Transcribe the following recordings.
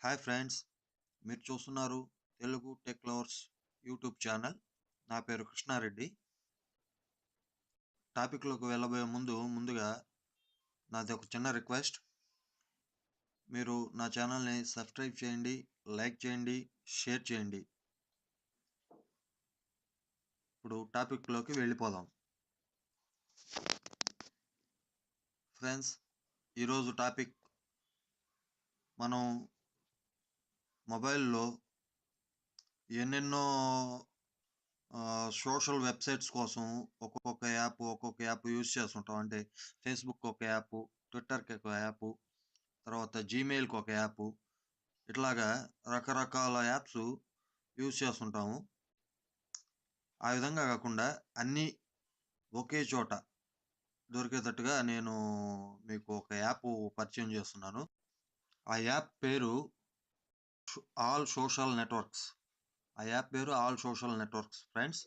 Hi friends, మీరు చూస్తున్నారు Telugu tech lovers YouTube channel. నా పేరు కృష్ణారెడ్డి. టాపిక్లోకి వెళ్ళబోయే ముందుగా నాది ఒక చిన్న రిక్వెస్ట్. మీరు నా ఛానల్ని సబ్స్క్రైబ్ చేయండి, లైక్ చేయండి, షేర్ చేయండి. ఇప్పుడు టాపిక్లోకి వెళ్ళిపోదాం. ఫ్రెండ్స్, ఈరోజు టాపిక్ మనం మొబైల్లో ఎన్నెన్నో సోషల్ వెబ్సైట్స్ కోసం ఒక్కొక్క యాప్ యూజ్ చేస్తుంటాం. అంటే ఫేస్బుక్ ఒక యాప్, ట్విట్టర్కి ఒక యాప్, తర్వాత జీమెయిల్కి ఒక యాప్, ఇట్లాగా రకరకాల యాప్స్ యూజ్ చేస్తుంటాము. ఆ విధంగా కాకుండా అన్నీ ఒకే చోట దొరికేటట్టుగా నేను మీకు ఒక యాప్ పరిచయం చేస్తున్నాను. ఆ యాప్ పేరు all social networks. All social networks friends.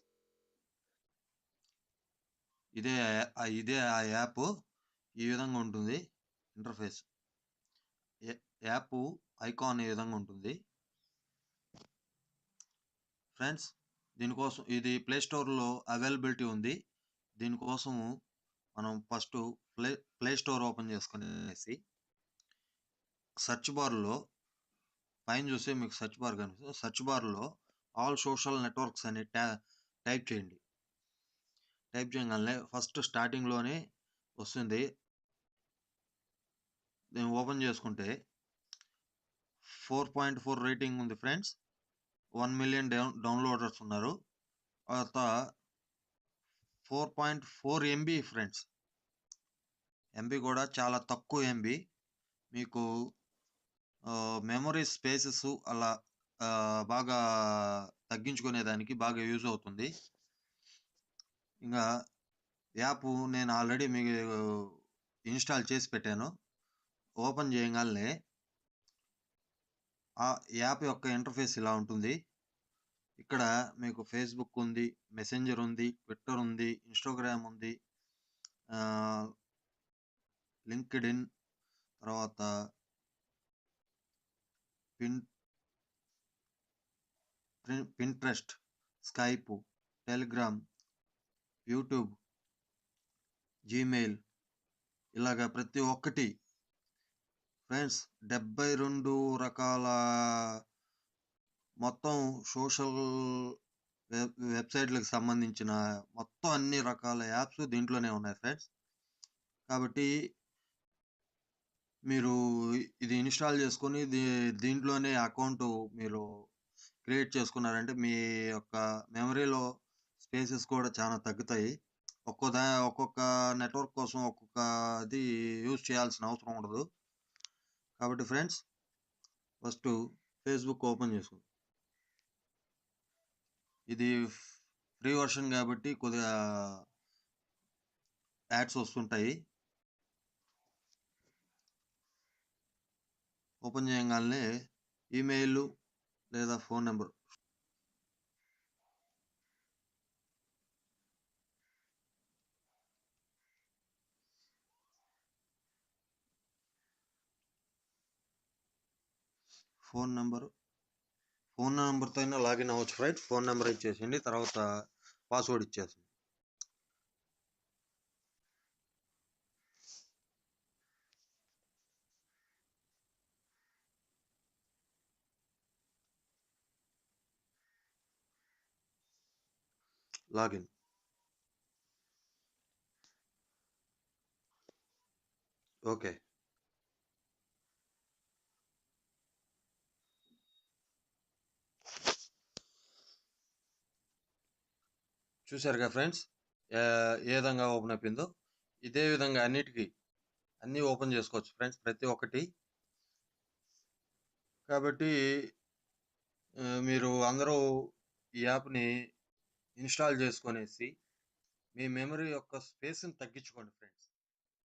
ఇదే ఆ యాప్ ఈ విధంగా ఉంటుంది. ఇంటర్ఫేస్ యాప్ ఐకాన్ ఈ విధంగా ఉంటుంది ఫ్రెండ్స్. దీనికోసం ఇది ప్లే స్టోర్లో అవైలబిలిటీ ఉంది. దీనికోసం మనం ఫస్ట్ ప్లే స్టోర్ ఓపెన్ చేసుకునేసి సెర్చ్ బార్లో పైన చూస్తే మీకు సెర్చ్ బార్ కనిపిస్తుంది. సెర్చ్ బార్లో ఆల్ సోషల్ నెట్వర్క్స్ అని టైప్ చేయండి. టైప్ చేయగానే ఫస్ట్ స్టార్టింగ్లోనే వస్తుంది. దీన్ని ఓపెన్ చేసుకుంటే 4.4 రేటింగ్ ఉంది ఫ్రెండ్స్. 1 మిలియన్ డౌన్లోడర్స్ ఉన్నారు. తర్వాత 4.4 MB ఫ్రెండ్స్. ఎంబీ కూడా చాలా తక్కువ ఎంబీ. మీకు మెమరీ స్పేసెస్ అలా బాగా తగ్గించుకునేదానికి బాగా యూజ్ అవుతుంది. ఇంకా యాప్ నేను ఆల్రెడీ మీకు ఇన్స్టాల్ చేసి పెట్టాను. ఓపెన్ చేయగానే ఆ యాప్ యొక్క ఇంటర్ఫేస్ ఇలా ఉంటుంది. ఇక్కడ మీకు ఫేస్బుక్ ఉంది, మెసెంజర్ ఉంది, ట్విట్టర్ ఉంది, ఇన్స్టాగ్రామ్ ఉంది, లింక్డ్ ఇన్, తర్వాత Pinterest, Skype, Telegram, YouTube, Gmail, ఇలాగా ప్రతి ఒక్కటి ఫ్రెండ్స్ 72 రకాల మొత్తం సోషల్ వెబ్సైట్లకు సంబంధించిన మొత్తం అన్ని రకాల యాప్స్ దీంట్లోనే ఉన్నాయి ఫ్రెండ్స్. కాబట్టి మీరు ఇది ఇన్స్టాల్ చేసుకొని దీంట్లోనే అకౌంట్ మీరు క్రియేట్ చేసుకున్నారంటే మీ యొక్క మెమరీలో స్పేసెస్ కూడా చాలా తగ్గుతాయి. ఒక్కొక్క నెట్వర్క్ కోసం ఒక్కొక్కది యూజ్ చేయాల్సిన అవసరం ఉండదు. కాబట్టి ఫ్రెండ్స్, ఫస్ట్ ఫేస్బుక్ ఓపెన్ చేసుకోండి. ఇది ఫ్రీ వర్షన్ కాబట్టి కొద్దిగా యాడ్స్ వస్తుంటాయి. ఓపెన్ చేయగానే ఈమెయిల్ లేదా ఫోన్ నెంబర్, ఫోన్ నెంబర్తో అయినా లాగిన్ అవ్వచ్చు ఫ్రెండ్స్. ఫోన్ నెంబర్ ఇచ్చేసింది, తర్వాత పాస్వర్డ్ ఇచ్చేసింది. లాగిన్. ఓకే. చూసారుగా ఫ్రెండ్స్ ఏ విధంగా ఓపెన్ అయిపోయిందో. ఇదే విధంగా అన్నీ ఓపెన్ చేసుకోవచ్చు ఫ్రెండ్స్, ప్రతి ఒక్కటి. కాబట్టి మీరు అందరూ ఈ యాప్ని ఇన్స్టాల్ చేసుకొనేసి మీ మెమరీ యొక్క స్పేస్ని తగ్గించుకోండి ఫ్రెండ్స్.